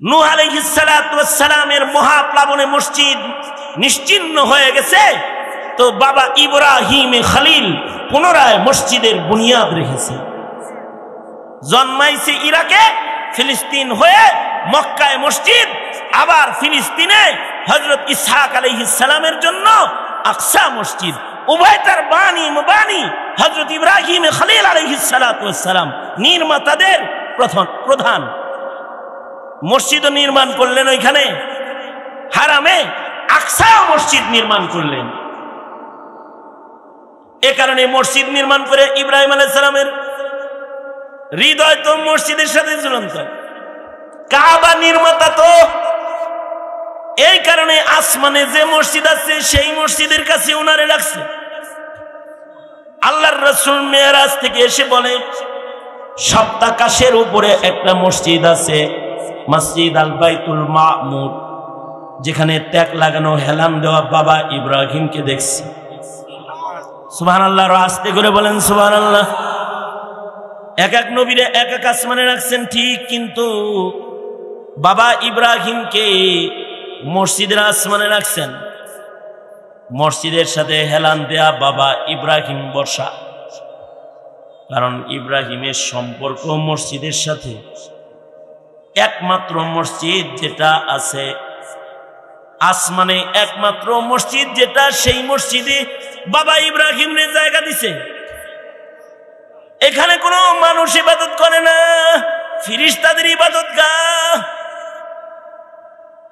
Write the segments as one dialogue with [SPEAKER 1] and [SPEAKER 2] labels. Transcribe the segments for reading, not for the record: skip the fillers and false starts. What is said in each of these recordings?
[SPEAKER 1] নূহ আলাইহিস সালাতু ওয়াস সালামের মহাপ্লাবনে মসজিদ নিশ্চিহ্ন হয়ে গেছে, তো বাবা ইব্রাহিম খলিল পুনরায় মসজিদের বুনিয়াদ রেখেছে। জন্মাইছে ইরাকে, ফিলিস্তিন হয়ে মক্কায় মসজিদ, আবার ফিলিস্তিনে হযরত ইসহাক আলাইহিস সালামের জন্য আকসা মসজিদ। উভয়টার বাণী মুবানি হযরত ইব্রাহিম খলিল আলাইহিস সালাতু ওয়াস সালাম নির্মাতাদের প্রধান। মসজিদ নির্মাণ করলেন ওইখানে হারামে, আকসা মসজিদ নির্মাণ করলেন। এ কারণে মসজিদ নির্মাণ করে ইব্রাহিম আলাইহিস সালামের হৃদয় তো মসজিদের সাথে ঝুলন্ত। কাবা নির্মাতা তো, এই কারণে আসমানে যে মসজিদ আছে সেই মসজিদের কাছে ওনারে রাখছে। আল্লাহর রাসূল মেরাজ থেকে এসে বলে, সপ্তাকাশের উপরে একটা মসজিদ আছে, মসজিদ আল বাইতুল মামুর, যেখানে ত্যাগ লাগানো হেলান দেওয়া বাবা ইব্রাহিমকে দেখছি। সুবহানাল্লাহ, আস্তে করে বলেন সুবহানাল্লাহ। এক এক নবীরে এক এক আসমানে রাখছেন ঠিক, কিন্তু বাবা ইব্রাহিমকে মসজিদের আসমানে রাখছেন। মসজিদের সাথে হেলান দেয়া বাবা ইব্রাহিম বর্ষা, কারণ ইব্রাহিমের সম্পর্ক মসজিদের সাথে। একমাত্র মসজিদ যেটা আছে আসমানে, একমাত্র মসজিদ যেটা, সেই মসজিদে বাবা ইব্রাহিমরে জায়গা দিছে। এখানে কোনো মানুষ ইবাদত করে না, ফেরেশতাদের ইবাদতগাহ।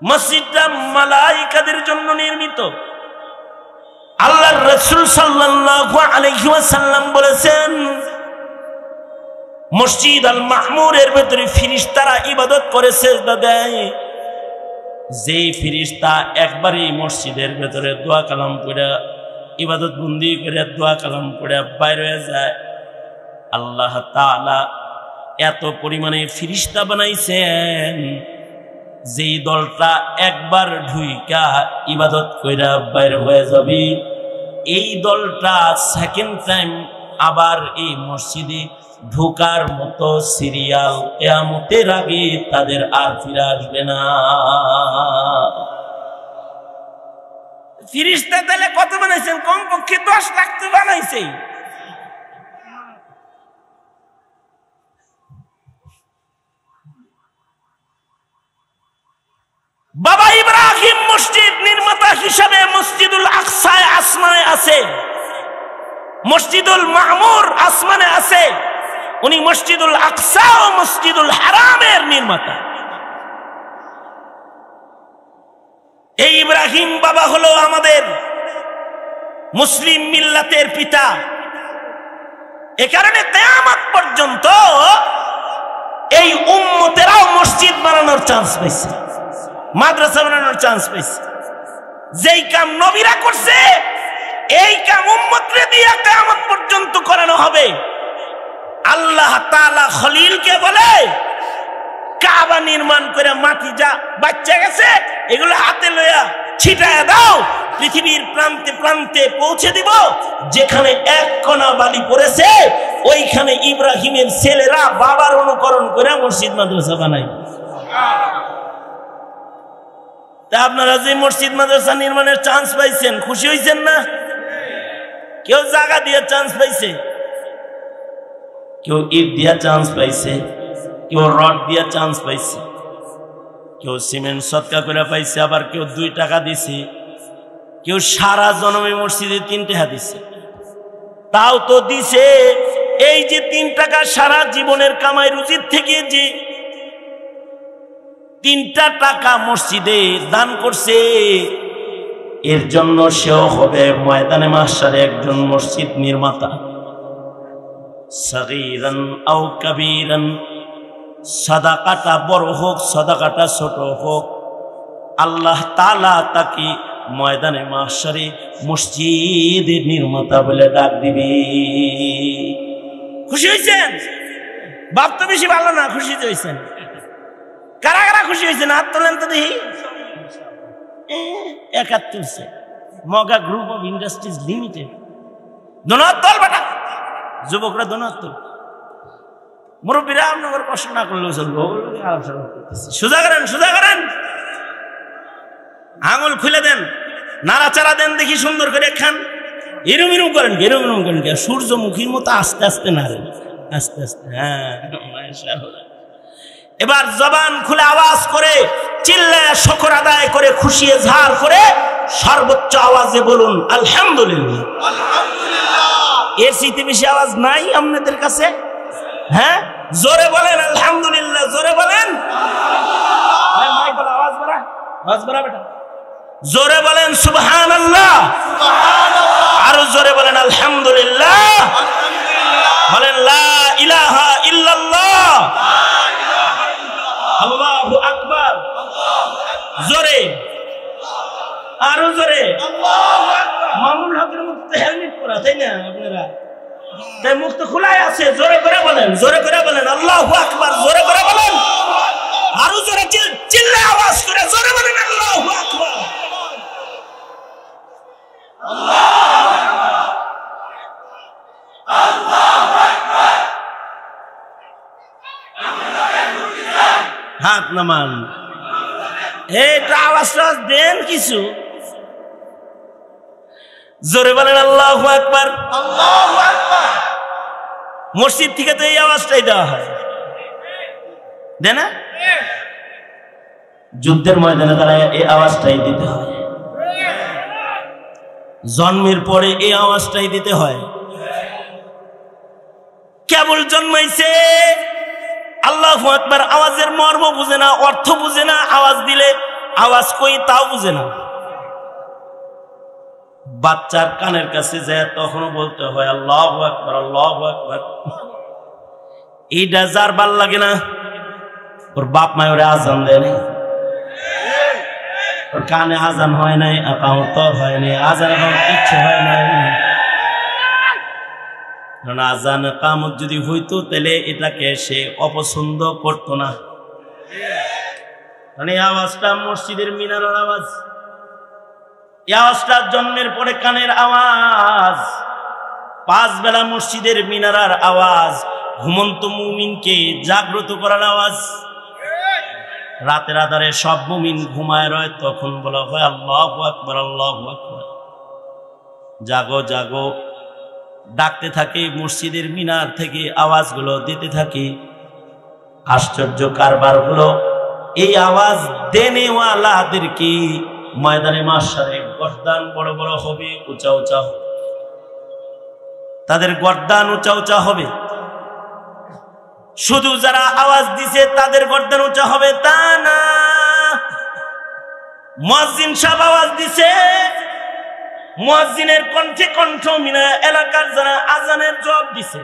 [SPEAKER 1] মসজিদটা মালাইকাদের জন্য নির্মিত। আল্লাহর রাসূল সাল্লাল্লাহু আলাইহি ওয়াসাল্লাম বলেছেন, মসজিদ আল মামুরের ভিতরে ফেরেশতারা ইবাদত করে, সেজদা দেয়। যেই ফেরেশতা একবারই মসজিদের ভিতরে দোয়া কালাম পড়ে, ইবাদত বন্দি করে, দোয়া কালাম পড়ে বাইরে হয়ে যায়, আল্লাহ তাআলা এত পরিমাণে ফেরেশতা বানাইছেন, যেই দলটা একবার ঢুইকা ইবাদত কইরা বাইর হয়ে যাবে, এই দলটা সেকেন্ড টাইম আবার এই মসজিদে ঢোকার মতো সিরিয়াল কিয়ামতের আগে তাদের আর ফিরে আসবে না। ফেরেশতা তাহলে কত বানাইছেন? কমপক্ষে 10 লাখ তো বানাইছে। বাবা ইব্রাহিম মসজিদ নির্মাতা হিসাবে মসজিদুল আকসায় আসমানে আছে, মসজিদুল মামুর আসমানে আছে। উনি মসজিদুল আকসা ও মসজিদুল হারামের নির্মাতা। এই ইব্রাহিম বাবা হলো আমাদের মুসলিম মিল্লাতের পিতা। এ কারণে কিয়ামত পর্যন্ত এই উম্মতেরাও মসজিদ বানানোর চান্স পাইছে, মাদ্রাসা বানানোর চান্স পাইছে। যেই কাম নবীরা করছে, এই কাম উম্মতরে দিয়ে কিয়ামত পর্যন্ত করানো হবে। আল্লাহ তাআলা খলিলকে বলে, কাবা নির্মাণ করে মাটি যা বাচ্চা গেছে এগুলো হাতে লইয়া ছিটায় দাও, পৃথিবীর প্রান্তে প্রান্তে পৌঁছে দিব। যেখানে এক কণা বালি পড়েছে ওইখানে ইব্রাহিমের ছেলেরা বাবার অনুকরণ করে মসজিদ মাদ্রাসা বানায়। তা আপনারা যে মসজিদ মাদ্রাসা নির্মাণের চান্স পাইছেন, খুশি হয়েছেন না? কেউ জায়গা দিয়ে চান্স পাইছে, কেউ ইট দিয়া চান্স পাইছে, কেউ রড দিয়া চান্স পাইছে, কেউ সিমেন্ট সৎকা করে পাইছে, আবার কেউ 2 টাকা দিছে, কেউ সারা জন্মে মসজিদে 3 টাকা দিছে। তাও তো দিছে, এই যে 3 টাকা সারা জীবনের কামাই রুজির থেকে যে 3টা টাকা মসজিদে দান করছে, এর জন্য সেও হবে ময়দানে মাহশারে একজন মসজিদ নির্মাতা। সগীরান আও কাবীরান, সাদাকাটা বড় হোক সাদাকাটা ছোট হোক, আল্লাহ তাআলা তাকে ময়দানে মাহশারে মসজিদের নির্মাতা বলে ডাক দিবে। খুশি হয়েছেন? বাপ তো বেশি ভালো না, খুশি হয়েছেন? কারা কারা খুশি হয়েছেন? হাত তোলেন তো দেখি। 71 মগা গ্রুপ অফ ইন্ডাস্ট্রিজ লিমিটেড। দোনাত তোল বেটা, যুবকরা দোনাত তোল। মুরব্বীরা আপনার কষ্ট না করলেও চলবো, সোজা করেন সোজা করেন, আঙুল খুলে দেন, নাড়াচাড়া দেন, দেখি সুন্দর করে খান। এরম এরম করেন, এরম এরম করেন, সূর্যমুখীর মতো আস্তে আস্তে নাড়েন, আস্তে আস্তে। হ্যাঁ, মাশাআল্লাহ। এবার জবান খুলে আওয়াজ করে চিল্লায় শুকর আদায় করে খুশিয়ে ঝাড় করে সর্বোচ্চ আওয়াজে বলুন আলহামদুলিল্লাহ। এর চাইতে বেশি আওয়াজ নাই আপনাদের কাছে? হ্যাঁ, জোরে বলেন আলহামদুলিল্লাহ, জোরে বলেন। আওয়াজ বাড়া, আওয়াজ বাড়া বেটা। জোরে বলেন সুবহানাল্লাহ, আরো জোরে বলেন আলহামদুলিল্লাহ, বলেন লা ইলাহা ইল্লাল্লাহ, আল্লাহু আকবার, জোরে, আরো জোরে। মামুনুল হকের মুখ তো হেলমেট পরা, তাই না আপনারা? তাই মুখ তো খোলাই আছে, জোরে করে বলেন, জোরে করে বলেন আল্লাহু আকবার, জোরে করে বলেন, আরো জোরে চিল্লে আওয়াজ করে জোরে বলেন আল্লাহু আকবার। হাত নামান, এটা আওয়াজ দেন কিছু, জোরে বলেন আল্লাহু আকবার, আল্লাহু আকবার। মসজিদ থেকে তো এই আওয়াজটাই দেওয়া হয়, দেয় না? যুদ্ধের ময়দানে দাঁড়ায় এই আওয়াজটাই দিতে হয়, জন্মের পরে এই আওয়াজটাই দিতে হয়। কেবল জন্মাইছে, আল্লাহু আকবার, আওয়াজের মর্ম বুঝে না, অর্থ বুঝে না, আওয়াজ দিলে আওয়াজ কই তাও বুঝে না। বাচ্চার কানের কাছে যায় তখনও বলতে হয় আল্লাহু আকবার, আল্লাহু আকবার। এইটা যার ভাল লাগে না, ওর বাপ মায় ওরে আজান দেয় নাই, ওর কানে আজান হয় নাই, একাউন্ট হয় নাই, আজান কিচ্ছু হয় নাই। কারণ আজান একামত যদি হইতো তাহলে এটাকে সে অপছন্দ করতো না। কারণ এই আওয়াজটা মসজিদের মিনারের আওয়াজ, এই আওয়াজটা জন্মের পরে কানের আওয়াজ, 5 বেলা মসজিদের মিনারার আওয়াজ, ঘুমন্ত মুমিনকে জাগ্রত করার আওয়াজ। রাতের আধারে সব মুমিন ঘুমায় রয়, তখন বলা হয় আল্লাহু আকবার, আল্লাহু আকবার। জাগো জাগো ডাকতে থাকে, মসজিদের মিনার থেকে আওয়াজগুলো দিতে থাকে। আশ্চর্য কারবার হলো, এই আওয়াজ দেনেওয়ালাদেরকে ময়দানে মাশারে গর্দান বড় বড় হবে, উঁচা উঁচা হবে, তাদের গর্দান উঁচা উঁচা হবে। শুধু যারা আওয়াজ দিছে তাদের গর্দান উঁচা হবে তা না, মুয়াজ্জিন সাহেব আওয়াজ দিছে, মুয়াজ্জিনের কণ্ঠে কণ্ঠ মিলায় এলাকার যারা আজানের জবাব দিছে,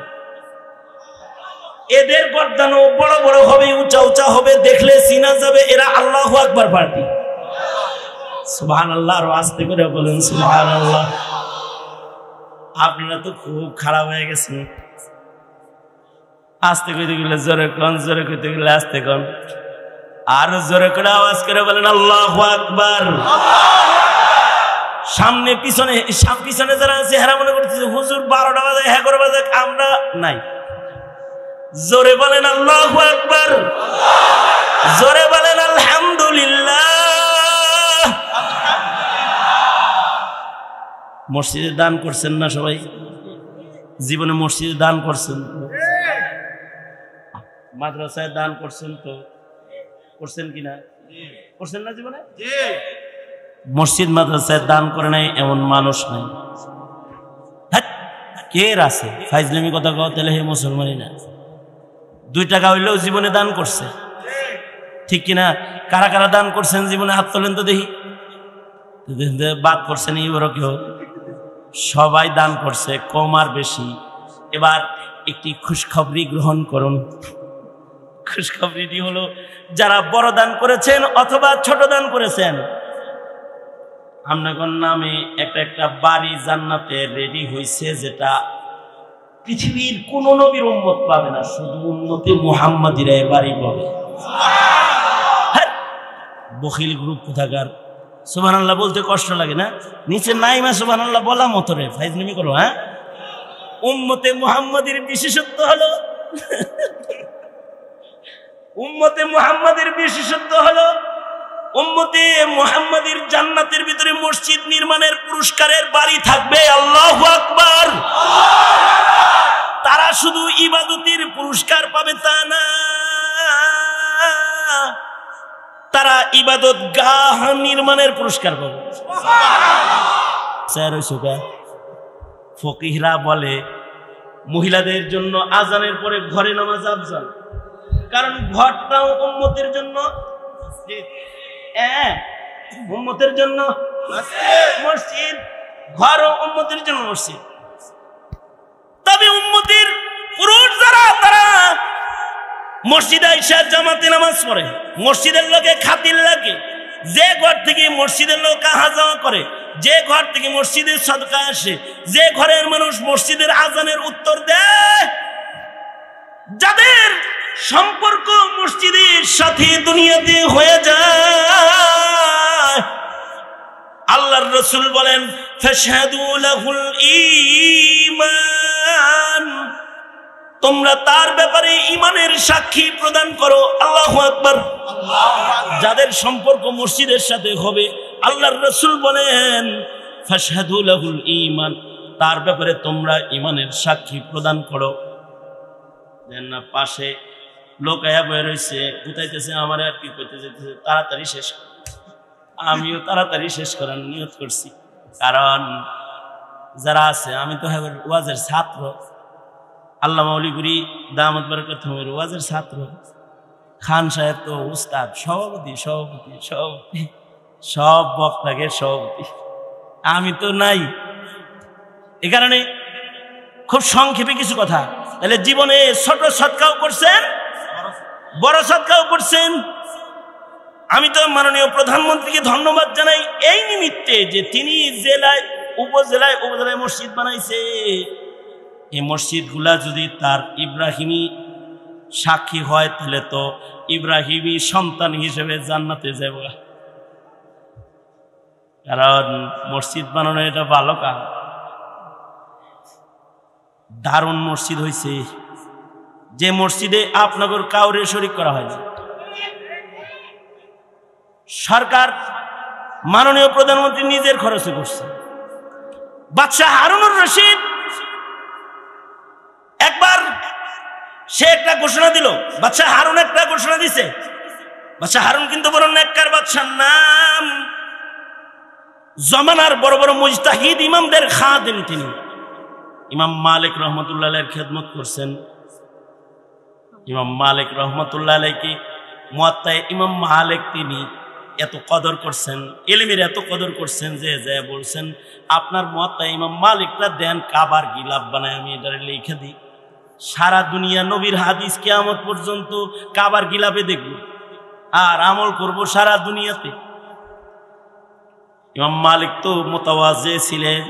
[SPEAKER 1] এদের গর্দানও বড় বড় হবে, উঁচা উঁচা হবে, দেখলে চিনা যাবে এরা আল্লাহু আকবার পার্টি। সুবহানাল্লাহ, আর আস্তে করে বলেন সুবহানাল্লাহ। আপনারা তো খুব খারাপ হয়ে গেছেন, আস্তে কইতে গেলে জোরে কন, জোরে কইতে গেলে আস্তে কন, আর জোরে করে আওয়াজ করে বলেন আল্লাহু আকবার। সামনে পিছনে, পিছনে যারা আছে হেরা মনে করতেছে হুজুর 12টা বাজে, 11 বাজে, আমরা নাই। জোরে বলেন আল্লাহু আকবার, জোরে বলেন আলহামদুলিল্লাহ। মসজিদে দান করছেন না সবাই? জীবনে মসজিদে দান করছেন, মাদ্রাসায় দান করছেন তো, করছেন কিনা? করছেন না জীবনে? মসজিদ মাদ্রাসায় দান করে নাই এমন মানুষ নাই। কে আছে ফাইজলামি কথা কও, তাহলে হে মুসলমানই না। 2 টাকা হইলেও জীবনে দান করছে, ঠিক কিনা? কারা কারা দান করছেন জীবনে হাত তোলেন তো দেখি। বাদ করছেন এবারও কেউ? সবাই দান করছে, কম আর বেশি। এবার একটি খুশখবরি গ্রহণ করুন। খুশখবরিটি হলো, যারা বড় দান করেছেন অথবা ছোট দান করেছেন, আপনার নামে একটা বাড়ি জান্নাতে রেডি হয়েছে, যেটা পৃথিবীর কোন নবীর উম্মত পাবে না, শুধু উম্মতে মুহাম্মাদিরা বাড়ি পাবে। বখিল গ্রুপ কোথাকার। সুবহানাল্লাহ বলতে কষ্ট লাগে না? নিচে নাইমা সুবহানাল্লাহ বলা মতো রে, ফাইজলামি করো। হ্যাঁ, উম্মতে মুহাম্মাদির বিশেষত্ব হলো উম্মতে মুহাম্মাদের বিশেষত্ব হলো উম্মতে মুহাম্মাদের জান্নাতের ভিতরে মসজিদ নির্মাণের পুরস্কারের বাড়ি থাকবে। আল্লাহু আকবার। তারা শুধু ইবাদতের পুরস্কার পাবে তা না, তারা ইবাদত গাহ নির্মাণের পুরস্কার পাবে। ফকিহরা বলে মহিলাদের জন্য আজানের পরে ঘরে নামাজ আফজাল, কারণ ঘরটাও উম্মতের জন্য, উম্মতের জন্য মসজিদ, ঘরও উম্মতের জন্য মসজিদ। তবে উম্মতের পুরুষ যারা তারা মসজিদে আইসা জামাতে নামাজ পড়ে, মসজিদের লোকে খাতির লাগে। যে ঘর থেকে মসজিদের লোক আহা যাওয়া করে, যে ঘর থেকে মসজিদের সাদকা আসে, যে ঘরের মানুষ মসজিদের আজানের উত্তর দেয়, যাদের সম্পর্ক মসজিদের সাথে দুনিয়াতে হয়ে যায়, আল্লাহর রাসূল বলেন ফাশহাদু লাহুল ঈমান, তোমরা তার ব্যাপারে ঈমানের সাক্ষী প্রদান করো। আল্লাহু আকবার। যাদের সম্পর্ক মসজিদের সাথে হবে, আল্লাহর রাসূল বলেন ফাশহাদু লাহুল ঈমান, তার ব্যাপারে তোমরা ঈমানের সাক্ষী প্রদান করো। দেন না পাশে লোক আয়া বয়ে রয়েছে, গুতাইতেছে, আমার আর কি করতে যেতেছে, তাড়াতাড়ি শেষ। আমিও তাড়াতাড়ি শেষ করার নিয়ত করছি, কারণ যারা আছে, আমি তো ওয়াজের ছাত্র, আল্লামা অলিগুরি দামাত বরকতুহুর ওয়াজের ছাত্র, খান সাহেব তো উস্তাদ, সভাপতি সভাপতি সভাপতি, সব বক্তাকে সভাপতি, আমি তো নাই। এ কারণে খুব সংক্ষেপে কিছু কথা। তাহলে জীবনে ছোট সৎকাও করছেন, বড় সৎকাও করছেন। আমি তো মাননীয় প্রধানমন্ত্রীকে ধন্যবাদ জানাই এই নিমিত্তে যে তিনি জেলায় উপজেলায় উপজেলায় মসজিদ বানাইছে। এই মসজিদগুলা যদি তার ইব্রাহিমী সাক্ষী হয়, তাহলে তো ইব্রাহিমী সন্তান হিসেবে জান্নাতে যাব, কারণ মসজিদ বানানো এটা ভালো কাজ। দারুণ মসজিদ হয়েছে, যে মসজিদে আপনাদের কাউরে শরীক করা হয়নি। সরকার মাননীয় প্রধানমন্ত্রী নিজের খরচে করছে। বাদশাহ হারুনুর রশিদ একবার সে একটা ঘোষণা দিল, বাদশাহ হারুন একটা ঘোষণা দিছে। বাদশাহ হারুন কিন্তু বড় নেককার বাদশার নাম, জমানার বড় বড় মুজতাহিদ ইমামদের খাদেম তিনি। ইমাম মালিক রহমতুল্লাহ আলাইহির খেদমত করছেন। ইমাম মালিক রহমতুল্লাহ আলাইহি মুয়াত্তায়ে ইমাম মালিক তিনি এত কদর করছেন, ইলমের এত কদর করছেন যে বলছেন আপনার মুয়াত্তায়ে ইমাম মালিকটা দেন, কাবার গিলাফ বানায় আমি এটা লিখে দিই, সারা দুনিয়া নবীর হাদিস কিয়ামত পর্যন্ত কাবার গিলাফে দেখব আর আমল করব সারা দুনিয়াতে। ইমাম মালিক তো মুতাওয়াজি ছিলেন।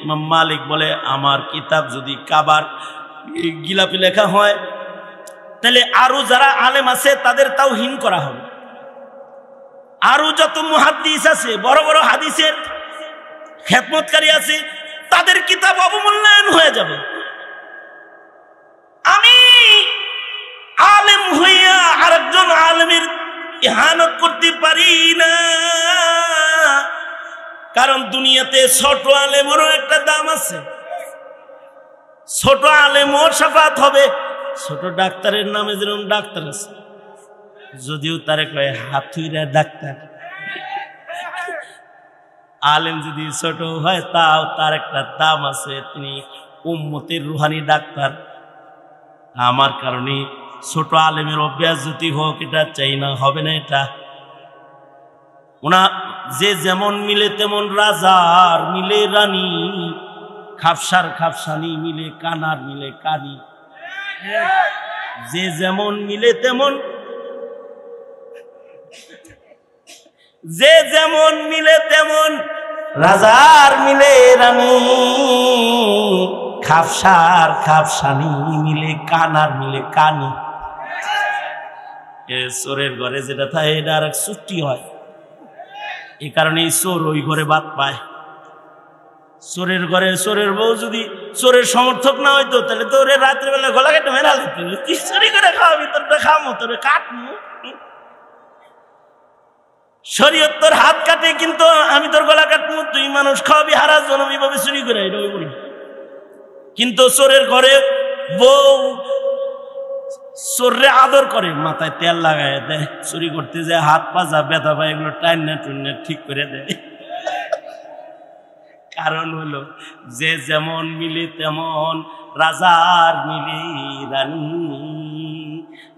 [SPEAKER 1] ইমাম মালিক বলে আমার কিতাব যদি কাবার গিলাফে লেখা হয়, তাহলে আরো যারা আলেম আছে তাদের তাওহীন করা হবে, আরো যত মুহাদ্দিস আছে, বড় বড় হাদিসের খেদমতকারী আছে, তাদের কিতাব অবমূল্যায়ন হয়ে যাবে। আমি আলেম হইয়া আরেকজন আলেমের ইহানত করতে পারি না, কারণ দুনিয়াতে ছোট আলেমেরও একটা দাম আছে। ছোট আলেমও শাফাত হবে। ছোট ডাক্তারের নামে যেরকম ডাক্তার আছে, যদিও তারে কয় হাতুইরা ডাক্তার, আলেম যদি ছোট হয় তাও তার একটা দাম আছে। তিনি উম্মতের রুহানি ডাক্তার। আমার কারণে ছোট আলেমের অভ্যাস যদি হোক এটা চাই না, হবে না এটা। ওনা যে যেমন মিলে তেমন রাজার মিলে রানী, খাপসার খাপসানি মিলে কানার মিলে কানি। যে যেমন মিলে তেমন, যে যেমন মিলে তেমন রাজার মিলে রানী, খাপসার খাপসানি মিলে কানার মিলে কানি। চোরের ঘরে যেটা থাকে এটা আর ছুটি হয়, এই কারণে চোর ওই ঘরে বাদ পায়। চোরের ঘরে চোরের বউ যদি চোরের সমর্থক না হইতো তাহলে তো ওরে রাত্রিবেলা গলা কেটে মেরা যেত। তুই চুরি করে খাওয়াবি, তোরটা খামো, তোরে কাটমু। শরীয়ত তোর হাত কাটে, কিন্তু আমি তোর গলা কাটমু। তুই মানুষ খাওয়াবি হারা জনম এভাবে চুরি করে, এটা বলি। কিন্তু চোরের ঘরে বউ চোররে আদর করে, মাথায় তেল লাগায় দেয়, চুরি করতে যায় হাত পা যা ব্যথা পায় এগুলো টাইনা টুইনা ঠিক করে দেয়। কারণ হলো যে যেমন মিলে তেমন রাজার মিলে রানী,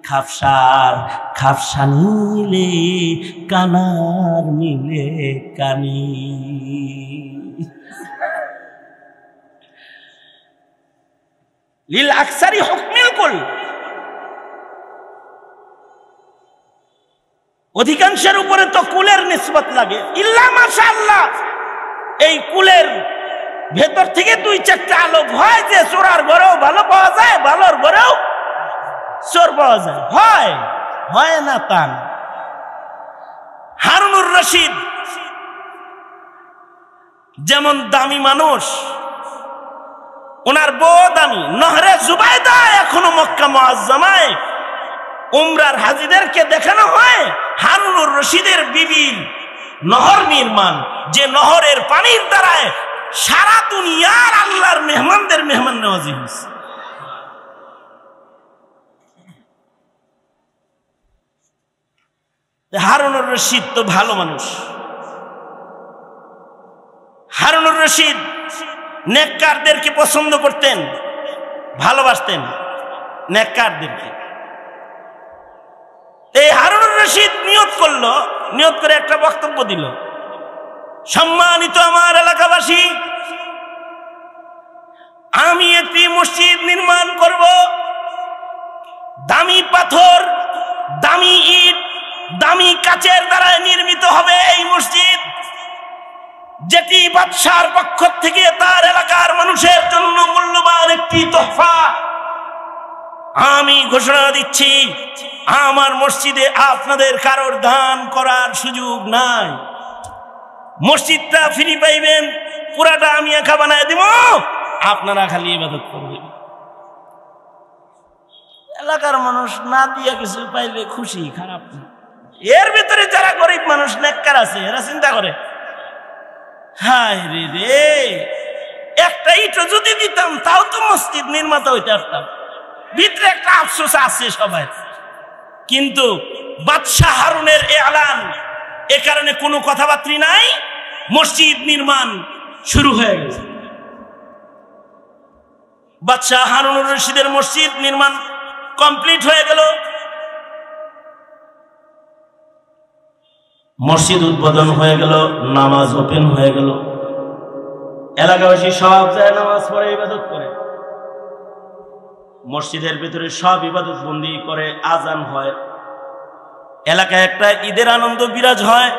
[SPEAKER 1] খাপসার খাপসা মিলে কানার মিলে কানি। লিল আকসারি হুকমিল কুল, অধিকাংশের উপরে তো কুলের নিসবত লাগে। ইল্লা মাশাআল্লাহ, এই কুলের ভেতর থেকে দুই চারটা আলোক হয় যে চোরার ঘরেও ভালো পাওয়া যায়, ভালোর ঘরেও চোর পাওয়া যায়। হয় না তা না। হারুনুর রশিদ যেমন দামি মানুষ, ওনার বউ দামি। নহরে জুবাইদা এখনো মক্কা মুআজ্জামায় উমরার হাজীদেরকে দেখানো হয় হারুনুর রশিদের বিবির নহর নির্মাণ, যে নহরের পানির দ্বারায় সারা দুনিয়ার আল্লাহর মেহমানদের মেহমান নওয়াজি হয়েছে। হারুনুর রশিদ তো ভালো মানুষ। হারুনুর রশিদ নেককারদেরকে পছন্দ করতেন, ভালোবাসতেন নেককারদেরকে। এই হারুনুর রশিদ নিয়ত করলো, নিয়ত করে একটা বক্তব্য দিল, সম্মানিত আমার এলাকাবাসী, আমি একটি মসজিদ নির্মাণ করব। দামি পাথর, দামি ইট, দামি কাচের দ্বারা নির্মিত হবে এই মসজিদ, যেটি বাদশার পক্ষ থেকে তার এলাকার মানুষের জন্য মূল্যবান একটি তোহফা। আমি ঘোষণা দিচ্ছি, আমার মসজিদে আপনাদের কারোর দান করার সুযোগ নাই। মসজিদটা ফ্রি পাইবেন, পুরাটা আমি একা বানায় দিব, আপনারা খালি ইবাদত করবেন। এলাকার মানুষ না দিয়ে কিছু পাইলে খুশি, খারাপ না। এর ভিতরে যারা গরিব মানুষ নেককার আছে, এরা চিন্তা করে, হায় রে রে, একটা ইটও যদি দিতাম তাও তো মসজিদ নির্মাতা হইতে পারতাম। ভিতরে একটা আফসোস আছে সবাই। কিন্তু বাদশাহ হারুনের এলান, এ কারণে কোনো কথাবার্তা নাই, মসজিদ নির্মাণ শুরু হয়ে গেছে। বাদশাহ হারুনুর রশিদের মসজিদ নির্মাণ কমপ্লিট হয়ে গেল। মসজিদ উদ্বোধন হয়ে গেল, নামাজ ওপেন হয়ে গেল। এলাকাবাসী সব যায় নামাজ পড়ে ইবাদত করে, মসজিদের ভিতরে সব ইবাদত বন্দি করে, আজান হয়, এলাকায় একটা ঈদের আনন্দ বিরাজ হয়।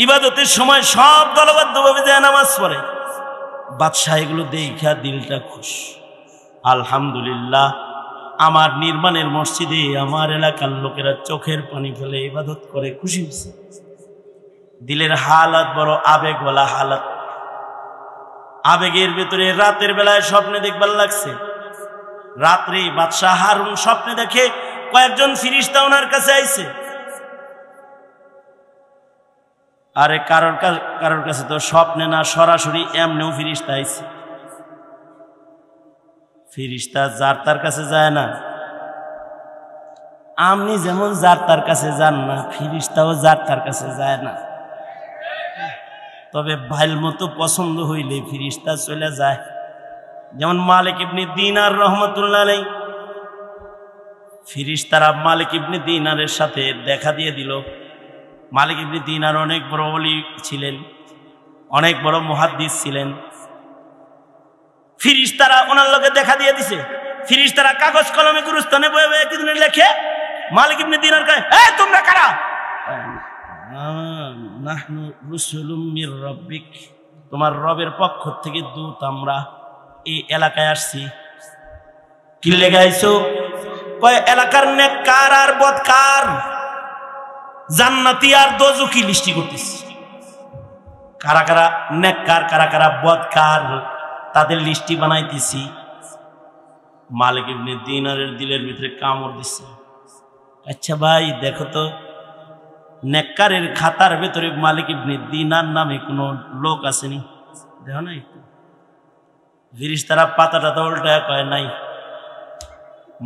[SPEAKER 1] ইবাদতের সময় সব দলবদ্ধভাবে যায় নামাজ পড়ে। বাদশাহ এগুলো দেখা দিলটা খুশ, আলহামদুলিল্লাহ, আমার নির্মাণের মসজিদে আমার এলাকার লোকেরা চোখের পানি ফেলে ইবাদত করে খুশি হয়েছে। দিলের হালাত বড় আবেগওয়ালা হালাত। আবেগের ভিতরে রাতের বেলায় স্বপ্নে দেখবার লাগছে। রাত্রে বাদশাহ হারুন স্বপ্নে দেখে কয়েকজন ফিরিস্তা ওনার কাছে আইছে। আরে কারোর কাছে তো স্বপ্নে না, সরাসরি এমনিও ফিরিস্তা আইছে। ফিরিস্তা যার তার কাছে যায় না, আপনি যেমন যার তার কাছে যান না, ফিরিস্তাও যার তার কাছে যায় না। তবে ভাইল মতো পছন্দ হইলে ফিরিস্তা চলে যায়। যেমন মালিক ইবনে দিনার রহমতুল্লাহ আলাইহি, ফিরিস্তারা মালিক ইবনে দিনারের সাথে দেখা দিয়ে দিল। মালিক ইবনে দিনার অনেক বড় ওলি ছিলেন, অনেক বড় মুহাদ্দিস ছিলেন। ফিরিস্তারা ওনার লোকে দেখা দিয়ে দিছে। ফিরিস্তারা কাগজ কলমে গুরুস্থানে বয়ে বয়ে একদিন লেখে, মালিক ইবনে দিনার কয়, এই তোমরা কারা? নাহনু রুসুলুম মির রাব্বিক, তোমার রবের পক্ষ থেকে দূত, আমরা এই এলাকায় আসছি। কি লেগে আইছো? কয় এলাকার নেককার আর বদকার, জান্নাতি আর দোজখী লিস্টি করতেছি। কারা কারা নেককার কারা কারা বদকার তাদের লিস্টি বানাইতেছি। মালিক ইবনে দিনারের দিলের ভিতরে কামড় দিচ্ছে। আচ্ছা ভাই দেখো তো নেককারের খাতার ভেতরে মালিক ইবনে দিনার নামে কোনো লোক আসেনি? দেখো না একটু ফেরেশতারা পাতাটা তো উল্টায় কয় নাই।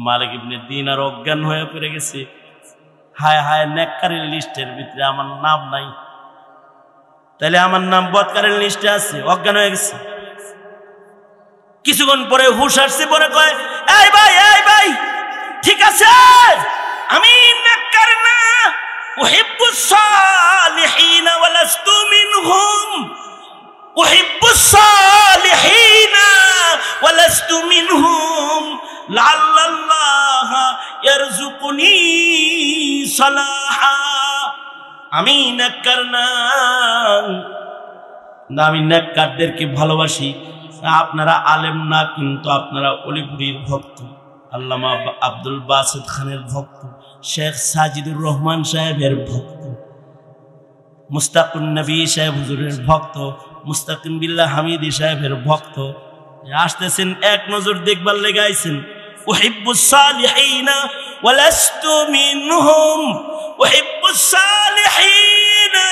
[SPEAKER 1] মালিক ইবনে দিনার অজ্ঞান হয়ে পড়ে গেছে। হায় হায়, নেককারের লিস্টের ভিতরে আমার নাম নাই, তাহলে আমার নাম বদকারের লিস্টে আছে। অজ্ঞান হয়ে গেছে। কিছুক্ষণ পরে হুশ আসছে, পরে কয় এই ভাই ঠিক আছে, আমি নেককার না, উহিব্বুস সালিহিনা ওয়া লাস্তু মিনহুম, উহিব্বুস সালিহিনা ওয়া লাস্তু মিনহুম, লাআল্লাল্লাহ ইয়ারযুকুনি সালাহা। আমি নেককার না, আমি নেককারদেরকে ভালোবাসি। আপনারা আলেম না, কিন্তু আপনারা অলিপুরীর ভক্ত, আল্লামা আব্দুল বাসিত খানের ভক্ত, শেখ সাজিদুর রহমান সাহেবের ভক্ত, মুস্তাকুন নবী সাহেব হুজুরের ভক্ত, মুস্তাকিম বিল্লাহ হামিদি সাহেবের ভক্ত। আসতেছেন এক নজর দেখবার লেগে আইছেন। উহিব্বুস সালিহিনা ওয়া লাস্তু মিনহুম, উহিব্বুস সালিহিনা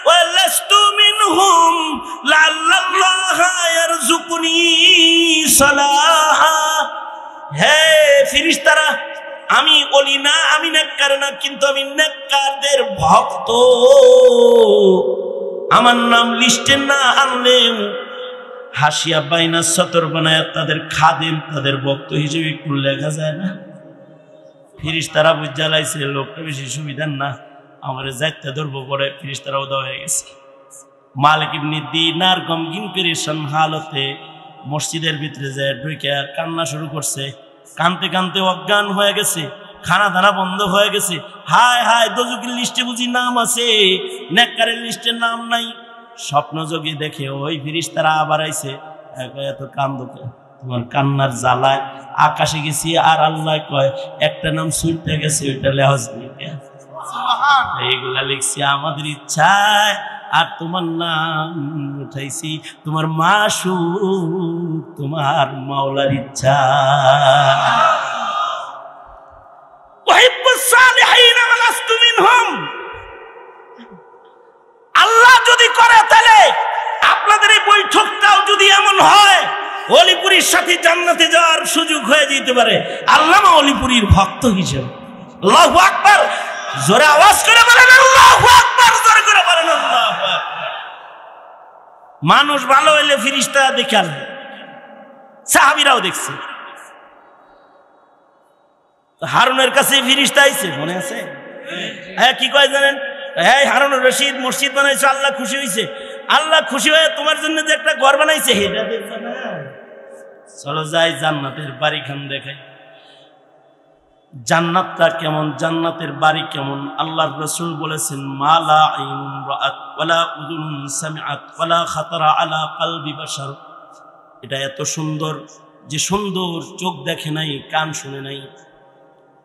[SPEAKER 1] ওয়া লাস্তু মিনহুম, লাআল্লাল্লাহ ইয়ারযুকুনি সালাহা। হে ফেরেশতারা, আমি ওলি না, আমি নেককার না, কিন্তু আমি নেককারদের ভক্ত। আমার নাম লিস্টে না আনলেও হাসিয়া বাইনা সতর বানায় তাদের খাদেম, তাদের ভক্ত হিসেবে একটু লেখা যায় না? ফেরেশতারা বুঝা লাইছে লোকটা বেশি সুবিধার না, আমার যাইতে ধরবো পরে। ফেরেশতারা উদা হয়ে গেছে। মালিক ইবনে দিনার গমগিন পেরেশান হালতে মসজিদের ভিতরে যায় ঢুকে কান্না শুরু করছে। কানতে কানতে অজ্ঞান হয়ে গেছে, খানা দানা বন্ধ হয়ে গেছে। হায় হায়, দোজখের লিস্টে বুঝি নাম আছে, নেককারের লিস্টে নাম নাই। স্বপ্ন যোগে দেখে ওই ফেরেশতারা আবার আইছে। এত কান্দো, তোমার কান্নার জ্বালায় আকাশে গেছি, আর আল্লাহ কয় একটা নাম ছুটতে গেছে, ওইটা লেহজ। এইগুলা লিখছি আমাদের ইচ্ছায়, আর তোমার নাম উঠাইছি তোমার মাসুক, তোমার মাওলার ইচ্ছা। আল্লাহ যদি করে তাহলে আপনাদের এই বৈঠকটাও যদি এমন হয়, অলিপুরীর সাথে জান্নাতে যাওয়ার সুযোগ হয়ে যেতে পারে। আল্লামা অলিপুরীর ভক্ত হিসেবে। আল্লাহু আকবার, জোরে আওয়াজ করে বলেন আল্লাহু আকবার, জোরে করে বলেন আল্লাহু আকবার। মানুষ ভালো হইলে ফেরেশতা দেখাল, সাহাবীরাও দেখছে। হারুনের কাছে ফেরেশতা আইছে, মনে আছে? হ্যাঁ, কি কয় জানেন? হ্যাঁ, হারুনুর রশিদ মসজিদ বানাইছে, আল্লাহ খুশি হয়েছে। আল্লাহ খুশি হয়ে তোমার জন্য যে একটা ঘর বানাইছে, এটা দেখবে না? চলো যাই জান্নাতের বাড়ি খান দেখাই। জান্নাতটা কেমন, জান্নাতের বাড়ি কেমন? আল্লাহর রাসূল বলেছেন, মা লা আইনুন রাআত ওয়ালা উযুনুন সামিআত ওয়ালা খাতারা আলা কলবি বাশার। এটা এত সুন্দর যে সুন্দর চোখ দেখে নাই, কান শুনে নাই,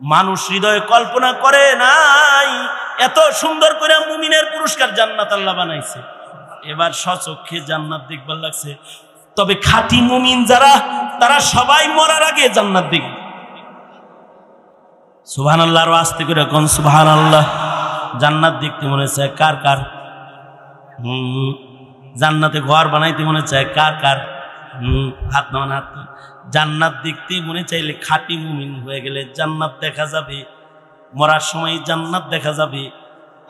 [SPEAKER 1] মানুষ হৃদয়ে কল্পনা করে নাই। এত সুন্দর করে মুমিনের পুরস্কার জান্নাত আল্লাহ বানাইছে। এবার স্বচক্ষে জান্নাত দেখবার লাগছে। তবে খাঁটি মুমিন যারা, তারা সবাই মরার আগে জান্নাত দেখবে। সুবহানাল্লাহ, আর আস্তে করে কোন সুবহানাল্লাহ। জান্নাত দেখতে মনে চায় কার কার? জান্নাতে ঘর বানাইতে মনে চায় কার কার? হাত নামান, হাত। জান্নাত দেখতে মনে চাইলে খাঁটি মুমিন হয়ে গেলে জান্নাত দেখা যাবে। মরার সময় জান্নাত দেখা যাবে।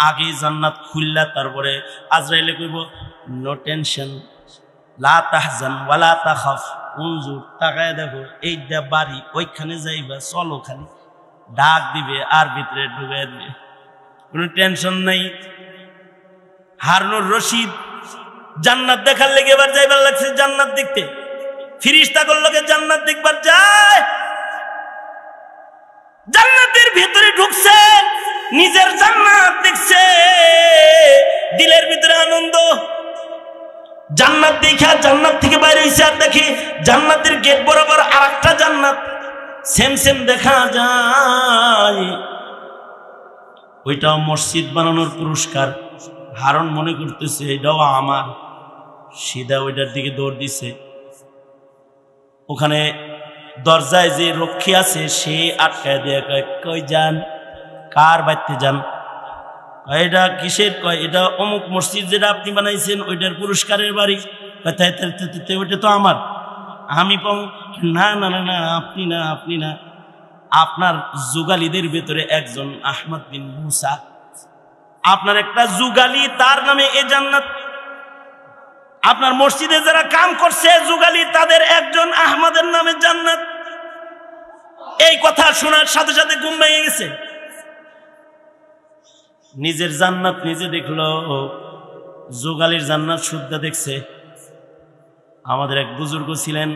[SPEAKER 1] আগে জান্নাত খুললা, তারপরে আজরাইলে কইব নো টেনশন, লা তাহজান ওয়ালা তাখাফ, উনজুর, তাকায় দেখো এইটা বাড়ি, ওইখানে যাইবা, চলো। খালি ডাক দিবে আর ভিতরে ঢুকাই দিবে, কোনো টেনশন নাই। হারুনুর রশিদ জান্নাত দেখার লেগে এবার যাইবার লাগছে জান্নাত দেখতে। ফেরেশতা গুলোকে জান্নাত দেখবার যায়, জান্নাতের ভিতরে ঢুকছে, নিজের জান্নাত দেখছে, দিলের ভিতরে আনন্দ। জান্নাত দেখা জান্নাত থেকে বাইরে হইছে, আর দেখি জান্নাতের গেট বরাবর আরেকটা জান্নাত সেম সেম দেখা যায়। ওইটাও মসজিদ বানানোর পুরস্কার। হারুন মনে করতেছে এটাও আমার, সিধা ওইটার দিকে দৌড় দিছে। ওখানে দরজায় যে রক্ষী আছে সে আটকায় দিয়ে কয়, কই যান, কার বাড়িতে যান? এটা কিসের? কয় এটা অমুক মসজিদ যেটা আপনি বানাইছেন ওইটার পুরস্কারের বাড়ি। ওইটা তো আমার, আমি পাও। না না না না, আপনি না, আপনি না, আপনার যুগালীদের ভেতরে একজন আহমদ বিন মুসা, আপনার একটা যুগালী, তার নামে এ জান্নাত। আপনার মসজিদে যারা কাম করছে যুগালী, তাদের একজন আহমদের নামে জান্নাত। এই কথা শোনার সাথে সাথে ঘুম ভেঙে গেছে। নিজের জান্নাত নিজে দেখলো, যুগালীর জান্নাত শুদ্ধ দেখছে। আমাদের এক বুজুর্গ ছিলেন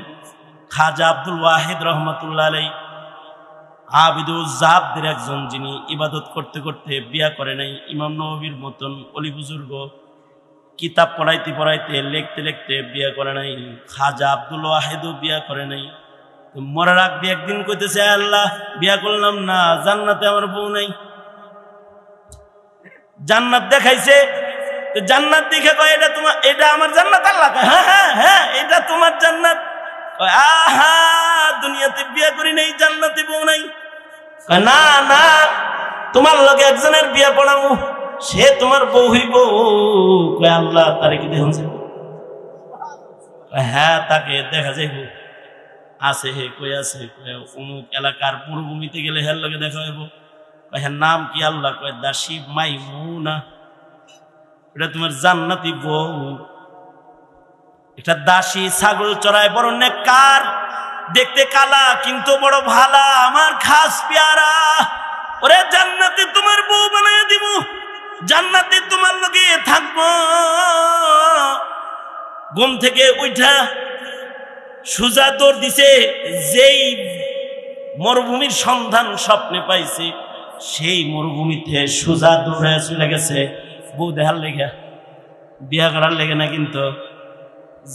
[SPEAKER 1] খাজা আব্দুল ওয়াহিদ রহমতুল্লাহ আলাই, আবিদুল জাহাবদের একজন, যিনি ইবাদত করতে করতে বিয়া করে নাই। ইমাম নববীর মতন অলি বুজুর্গ, কিতাব পড়াইতে পড়াইতে লিখতে লিখতে বিয়া করে নাই। খাজা আব্দুল ওয়াহিদও বিয়া করে নাই। মরার আগ দিয়ে একদিন কইতেছে, আল্লাহ বিয়া করলাম না, জান্নাতে আমার বউ নাই। জান্নাত দেখাইছে, জান্নাত দেখে কয় এটা তোমার, এটা আমার জান্নাত। আল্লাহ কয় হ্যাঁ হ্যাঁ হ্যাঁ, এটা তোমার জান্নাত। আহা, দুনিয়াতে বিয়া করি নাই, জান্নাতে বউ নাই। না না, তোমার লগে একজনের বিয়া পড়াবো, সে তোমার বউ হইব। কয় আল্লাহ, তারে কি দেখুন? হ্যাঁ, তাকে দেখা যাইব। আছে হে, কই আছে? অমুক এলাকার মরুভূমিতে গেলে হের লগে দেখা হইব। হ্যাঁ, নাম কি? আল্লাহ কয় দাসী মাইমুনা, এটা তোমার জান্নাতি বউ। এটা দাসী, ছাগল চড়ায়, বড় নেককার, দেখতে কালা কিন্তু বড় ভালা, আমার খাস পেয়ারা। ওরে জান্নাতে তোমার বউ বানায় দিব, জান্নাতে তোমার লগে থাকবো। ঘুম থেকে উঠা সুজা দৌড় দিছে। যেই মরুভূমির সন্ধান স্বপ্নে পাইছে, সেই মরুভূমিতে সুজা দৌড়ে চলে গেছে বউ দেখার লেগে, বিয়া করার লেগে না, কিন্তু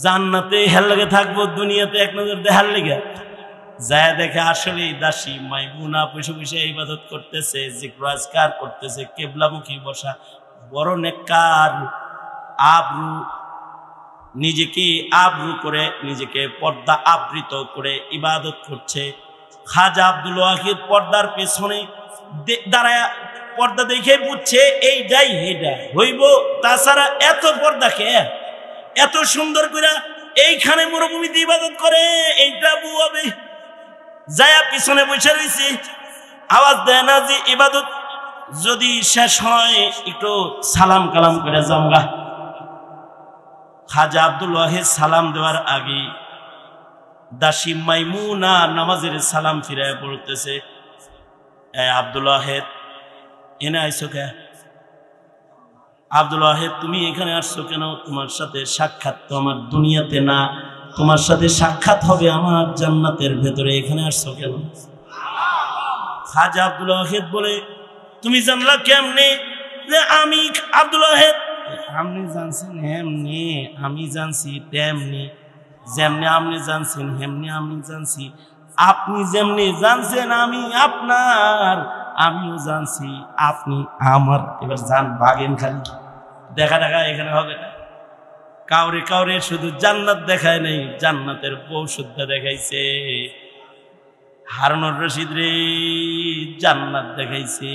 [SPEAKER 1] জান্নাতে হের লেগে থাকবো, দুনিয়াতে এক নজর দেখার লেগে। যায় দেখে আসলে দাসী মাইমুনা বসে বসে ইবাদত করতেছে, জিক্র আজকার করতেছে, কেবলামুখী বসা, বড় নেককার, আবরু, নিজেকে আবরু করে, নিজেকে পর্দা আবৃত করে ইবাদত করছে। খাজা আব্দুল ওয়াহিদ পর্দার পেছনে দাঁড়ায় পর্দা দেখে বুঝছে এইটাই এটা হইব, তাছাড়া এত পর্দা কে, এত সুন্দর করে এইখানে মরুভূমিতে ইবাদত করে, এইটা বউ হবে। যায়া পিছনে বসে রয়েছে, আওয়াজ দেয় না যে ইবাদত যদি শেষ হয় একটু সালাম কালাম করে জামগা। খাজা আব্দুল ওয়াহিদ সালাম দেওয়ার আগে দাসী মাইমুনা নামাজের সালাম ফিরায় পড়তেছে, আব্দুল ওয়াহিদ এনে আইসো কে? আব্দুল ওয়াহিদ তুমি এখানে আসছো কেন? তোমার সাথে সাক্ষাৎ তো আমার দুনিয়াতে না, তোমার সাথে সাক্ষাৎ হবে আমার জান্নাতের ভেতরে, এখানে আসছো কেন? খাজা আব্দুল ওয়াহিদ বলে, তুমি জানলা কেমনে যে আমি আব্দুল ওয়াহিদ? আপনি জানছেন হেমনি, আমি জানছি তেমনি, যেমনি আপনি জানছেন হেমনি আমি জানছি, আপনি যেমনি জানছেন আমি আপনার, আমিও জানছি আপনি আমার। এবার জান বাগেন, খালি দেখা দেখা এখানে হবে না। কাউরে কাউরে শুধু জান্নাত দেখায় নাই, জান্নাতের বউ শুদ্ধ দেখাইছে। হারুনুর রশিদ রে জান্নাত দেখাইছে,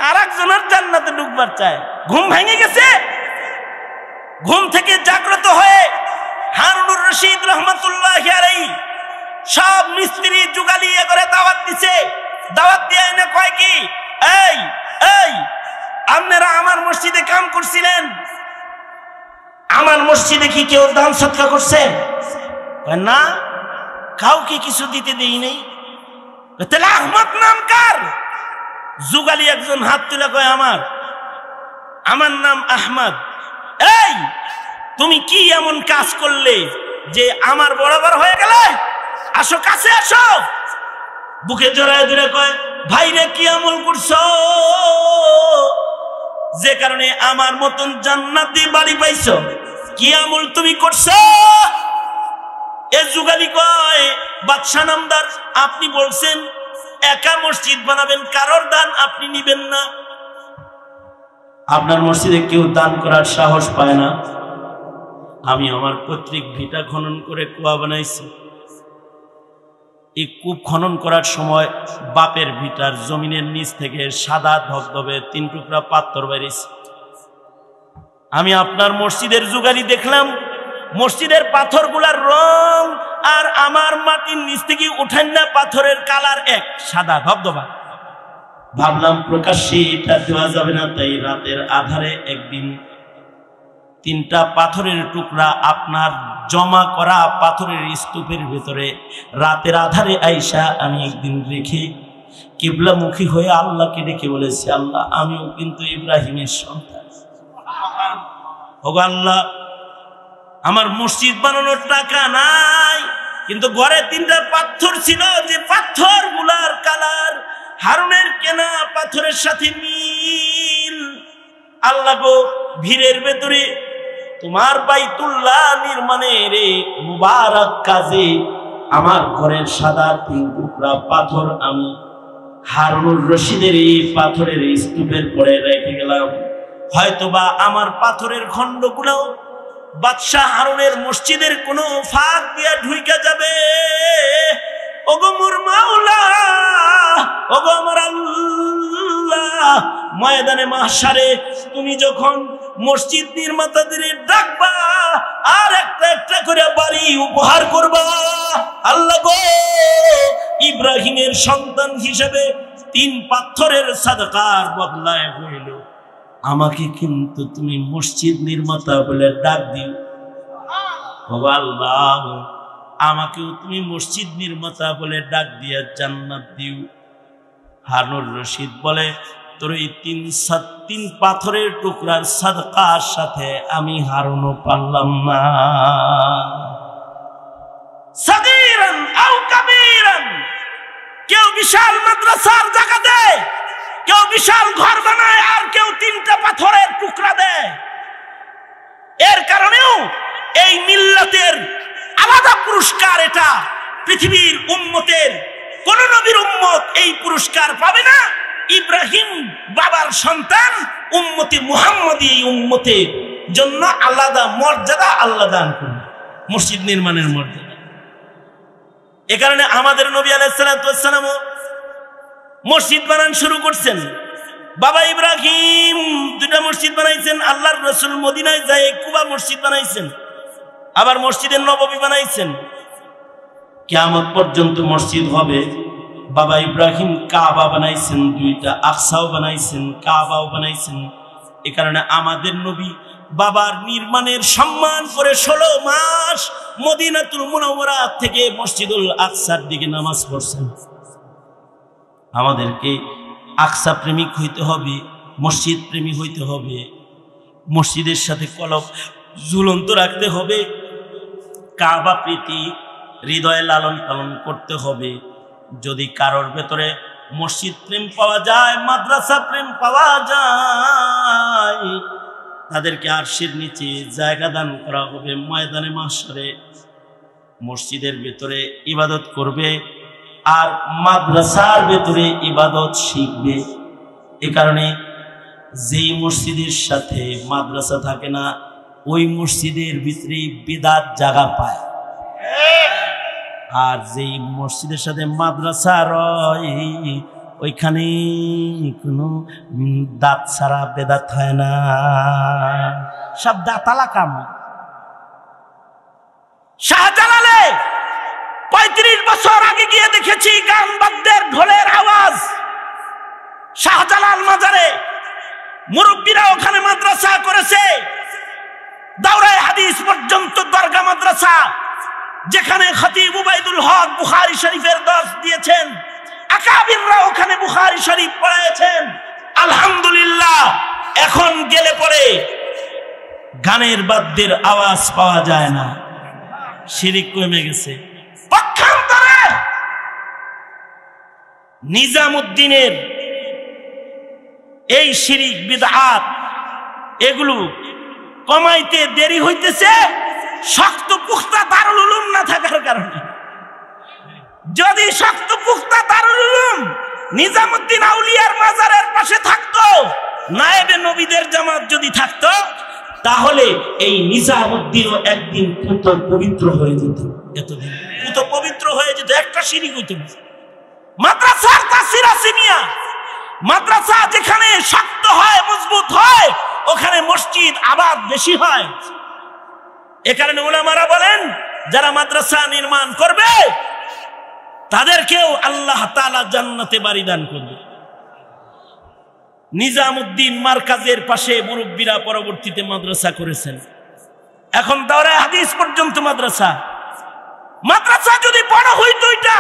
[SPEAKER 1] আর একজনের জান্নাতে ঢুকবার চায়। ঘুম ভেঙে গেছে, ঘুম থেকে জাগ্রত হয়ে হারুনুর রশিদ রহমতুল্লাহি আলাইহি সব মিস্ত্রি যুগালিয়ে করে দাওয়াত দিছে। দাওয়াত দিয়ে এনে কয় কি, এই এই আপনারা আমার মসজিদে কাম করছিলেন, আমার মসজিদে কি কেউ দান সৎকার করছে? না, কাউকে কিছু দিতে দেই নাই। তাহলে আহমদ নাম কার? যুগালি একজন হাত তুলে কয় আমার নাম আহমদ। এই তুমি কি এমন কাজ করলে যে আমার বরাবর হয়ে গেলে? আসো কাছে আসো। বুকে জড়ায় ধরে কয়, ভাইরে কি আমল করছো যে কারণে আমার মতন জান্নাতি বাড়ি পাইছো? কি আমল তুমি করছো? এ যুগালি কয়, বাদশা নামদার আপনি বলছেন একা মসজিদ বানাবেন, কারোর দান আপনি নিবেন না। আপনার মসজিদে কেউ দান করার সাহস পায় না। আমি আমার পৈতৃক ভিটা খনন করে কুয়া বানাইছি। এই কূপ খনন করার সময় বাপের ভিটার জমিনের নিচ থেকে সাদা ধবধবে 3 টুকরা পাথর বেরিয়েছে। আমি আপনার মসজিদের যুগালি দেখলাম, মসজিদের পাথরগুলার রং আর আমার মাটির নিচ থেকে উঠান না পাথরের কালার এক, সাদা ধবধবা। ভাবলাম প্রকাশ্যে এটা দেওয়া যাবে না, তাই রাতের আধারে একদিন 3টা পাথরের টুকরা আপনার জমা করা পাথরের স্তূপের ভেতরে রাতের আধারে আইসা আমি একদিন রেখে কিবলামুখী হয়ে আল্লাহকে ডেকে বলেছি, আল্লাহ আমিও কিন্তু ইব্রাহিমের সন্তান। ওগো আল্লাহ, আমার মসজিদ বানানোর টাকা নাই, কিন্তু ঘরে 3টা পাথর ছিল, যে পাথর গুলার কালার হারুনের কেনা পাথরের সাথে মিল। আল্লাহ গো, ভিড়ের ভেতরে তোমার বাইতুল্লাহ নির্মাণের মুবারক কাজে আমার ঘরের সাদা 3 টুকরা পাথর আমি হারুনুর রশিদের এই পাথরের স্তূপের পরে রেখে গেলাম। হয়তোবা আমার পাথরের খণ্ডগুলো বাদশাহ হারুনের মসজিদের কোনো ফাঁক দিয়ে ঢুইকা যাবে। ওগো মোর মাওলা, ওগো আমার আল্লাহ, ময়দানে মাহশারে তুমি যখন মসজিদ নির্মাতাদের ডাকবা আর একটা একটা করে বাড়ি উপহার করবা, আল্লাহ গো, ইব্রাহিমের সন্তান হিসেবে 3 পাথরের সাদকার বদলায় হইল, আমাকে কিন্তু তুমি মসজিদ নির্মাতা বলে ডাক দিও। বাবা আল্লাহ, আমাকেও তুমি মসজিদ নির্মাতা বলে ডাক দিয়া জান্নাত দিও। হারুনুর রশিদ বলে, তোর এই 3 পাথরের টুকরার সাদকার সাথে আমি হারুনও পারলাম না। সাগীরান আও কাবীরান, কেউ বিশাল মাদ্রাসার জায়গা দেয়, কেউ বিশাল ঘর বানায়, আর কেউ 3টা পাথরের টুকরা দেয়। এর কারণেও এই মিল্লাতের আলাদা পুরস্কার, এটা পৃথিবীর উম্মতের কোন নবীর উম্মত এই পুরস্কার পাবে না। ইব্রাহিম বাবার সন্তান, উম্মতে মুহাম্মদী এই উম্মতের জন্য আলাদা মর্যাদা আল্লাহ দান করুন, মসজিদ নির্মাণের মর্যাদা। এ কারণে আমাদের নবী আলাইহিস সালাতু ওয়াস সালাম মসজিদ বানান শুরু করছেন। বাবা ইব্রাহিম 2টা মসজিদ বানাইছেন, আল্লাহর রাসূল মদিনায় যায় কুবা মসজিদ বানাইছেন, আবার মসজিদে নববী বানাইছেন। কিয়ামত পর্যন্ত মসজিদ হবে। বাবা ইব্রাহিম কাবা বানাইছেন 2টা, আকসাও বানাইছেন, কাবাও বানাইছেন। এ কারণে আমাদের নবী বাবার নির্মাণের সম্মান করে 16 মাস মদিনাতুল মুনাওয়ারা থেকে মসজিদুল আকসার দিকে নামাজ পড়ছেন। আমাদেরকে আকসা প্রেমিক হইতে হবে, মসজিদ প্রেমী হইতে হবে, মসজিদের সাথে কলব ঝুলন্ত রাখতে হবে, কাবা প্রীতি হৃদয়ে লালন পালন করতে হবে। যদি কারোর ভেতরে মসজিদ প্রেম পাওয়া যায়, মাদ্রাসা প্রেম পাওয়া যায়, তাদেরকে আরশের নিচে জায়গা দান করা হবে। ময়দানে মাহশরে মসজিদের ভেতরে ইবাদত করবে আর মাদ্রাসার ভেতরে ইবাদত শিখবে। এ কারণে যেই মসজিদের সাথে মাদ্রাসা থাকে না, ওই মসজিদের ভিতরে বিদআত জায়গা পায়, আর যেই মসজিদের সাথে মাদ্রাসা রয় ওইখানে কোনো দাঁত ছাড়া বেদাত হয় না, সব দাঁতালা কাম। শাহজালালে 35 বছর আগে গিয়ে দেখেছি গান বাদ্যের ঢোলের আওয়াজ। শাহজালাল মাজারে মুরব্বীরা ওখানে মাদ্রাসা করেছে, দাওরায়ে হাদিস পর্যন্ত দরগা মাদ্রাসা, যেখানে খতিব উবাইদুল হক বুখারী শরীফের দর্স দিয়েছেন, আকাবিররা ওখানে বুখারী শরীফ পড়ায়ছেন। আলহামদুলিল্লাহ, এখন গেলে পরে গানের বাদ্যের আওয়াজ পাওয়া যায় না, শিরিক কমে গেছে। পক্ষান্তরে নিজামুদ্দিনের এই শিরিক বিদআত এগুলো কমাইতে দেরি হইতেছে শক্ত পুখতা দারুল উলুম না থাকার কারণে। যদি শক্ত পুখতা দারুল উলুম নিজামুদ্দিন আউলিয়ার মাজারের পাশে থাকতো, নায়েবে নবীদের জামাত যদি থাকতো তাহলে এই নিজামুদ্দিনও একদিন পুত পবিত্র হয়ে যেত। এতদিন পুত পবিত্র হয়ে যেত, একটা শিরিক হইতো না। মাদ্রাসার তাসির আছে মিয়া, মাদ্রাসা যেখানে শক্ত হয় মজবুত হয় ওখানে মসজিদ আবাদ বেশি হয়। এ কারণে উলামারা বলেন যারা মাদ্রাসা নির্মাণ করবে তাদেরকেও আল্লাহ তাআলা জান্নাতে বাড়ি দান করবে। নিজামুদ্দিন মার্কাজের পাশে মুরব্বীরা পরবর্তীতে মাদ্রাসা করেছেন, এখন দাওরায়ে হাদিস পর্যন্ত মাদ্রাসা। মাদ্রাসা যদি বড় হইতো, এটা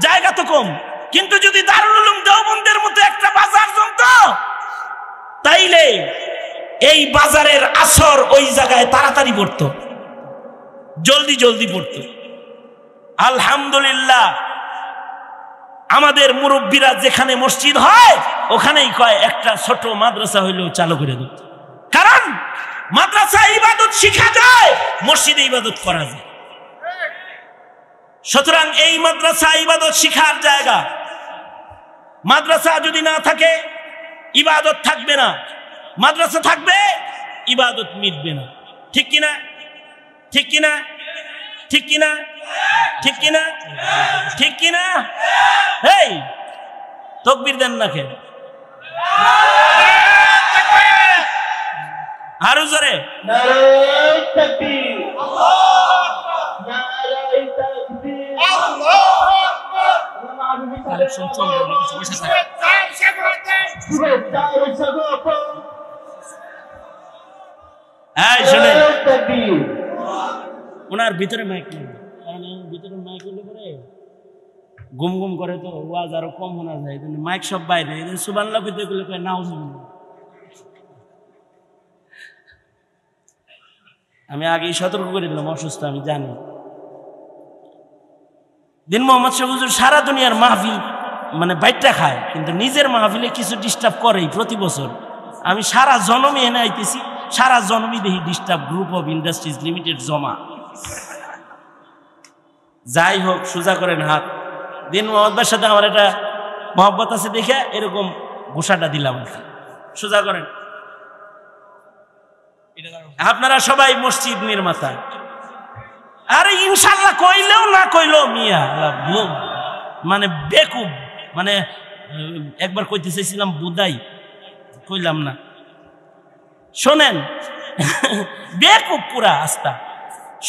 [SPEAKER 1] জায়গা তো কম, কিন্তু যদি দারুল উলুম দেওবন্দের মতো একটা বাজার জমতো তাইলে এই বাজারের আসর ওই জায়গায় তাড়াতাড়ি পড়তো, জলদি জলদি পড়তো। আলহামদুলিল্লাহ আমাদের মুরব্বীরা যেখানে মসজিদ হয় ওখানেই কয় একটা ছোট মাদ্রাসা হইলেও চালু করে দিত, কারণ মাদ্রাসা ইবাদত শিখা যায়, মসজিদে ইবাদত করা যায়। সুতরাং এই মাদ্রাসা ইবাদত শিখার জায়গা। মাদ্রাসা যদি না থাকে ইবাদত থাকবে না, মাদ্রাসা থাকবে ইবাদত মিটবে না। ঠিক কিনা? ঠিক কিনা? ঠিক কিনা? ঠিক কিনা? ঠিক কিনা? এই তাকবীর দেন না কেন? আরো জোরে
[SPEAKER 2] নারায়ে তাকবীর, আল্লাহু আকবার, নারায়ে তাকবীর, আল্লাহু আকবার।
[SPEAKER 1] ওনার ভিতরে মাইক নেই, ভিতরে মাইক হলে পরে গুম গুম করে তো ওয়াজ আরো কম শোনা যায়, মাইক সব বাইরে। সুবহানাল্লাহ কইতে গেলে কয় নাউজুবিল্লাহ। আমি আগেই সতর্ক করে দিলাম, অসুস্থ আমি জানি। দিন মোহাম্মদ শাহ হুজুর সারা দুনিয়ার মাহফিল মানে বাইটটা খায়, কিন্তু নিজের মাহফিলে কিছু ডিস্টার্ব করেই প্রতি বছর। আমি সারা জনমে এনে আইতেছি, সারা জনমই দেখি disturb, group of industries limited জমা। যাই হোক, সোজা করেন হাত। দিন মোহাম্মদের সাথে আমার একটা মহব্বত আছে দেখে এরকম ঘোষাটা দিলাম, সোজা করেন। আপনারা সবাই মসজিদ নির্মাতা, আরে ইনশাল্লাহ কইলেও না কইলেও মিয়া মানে বেকুব, মানে একবার কইতে চাইছিলাম বুদাই, কইলাম না। শোনেন বেকুব পুরা আস্থা।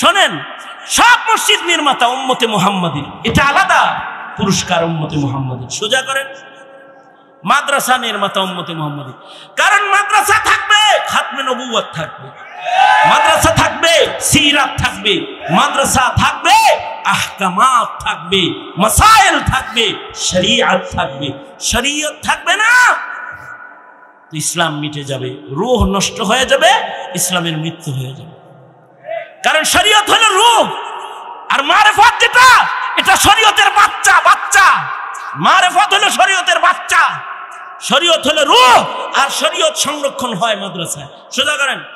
[SPEAKER 1] শোনেন, সব মসজিদ নির্মাতা উম্মতে মুহাম্মাদীর, এটা আলাদা পুরস্কার উম্মতে মুহাম্মাদীর। সোজা করেন, মাদ্রাসা নির্মাতা উম্মতে মুহাম্মাদী, কারণ মাদ্রাসা থাকবে খাতমে নবুয়ত থাকবে, মাদ্রাসা থাকবে সিরাত থাকবে, মাদ্রাসা থাকবে আহকামাত থাকবে, মাসাইল থাকবে, শরীয়ত থাকবে। শরীয়ত থাকবে না তো ইসলাম মিটে যাবে, রূহ নষ্ট হয়ে যাবে, ইসলামের মৃত্যু হয়ে যাবে। কারণ শরীয়ত হলো রূহ, আর মারিফত যেটা, এটা শরীয়তের বাচ্চা। বাচ্চা মারিফত হলো শরীয়তের বাচ্চা, শরীয়ত হলো রূহ, আর শরীয়ত সংরক্ষণ হয় মাদ্রাসায়। সোজা করেন।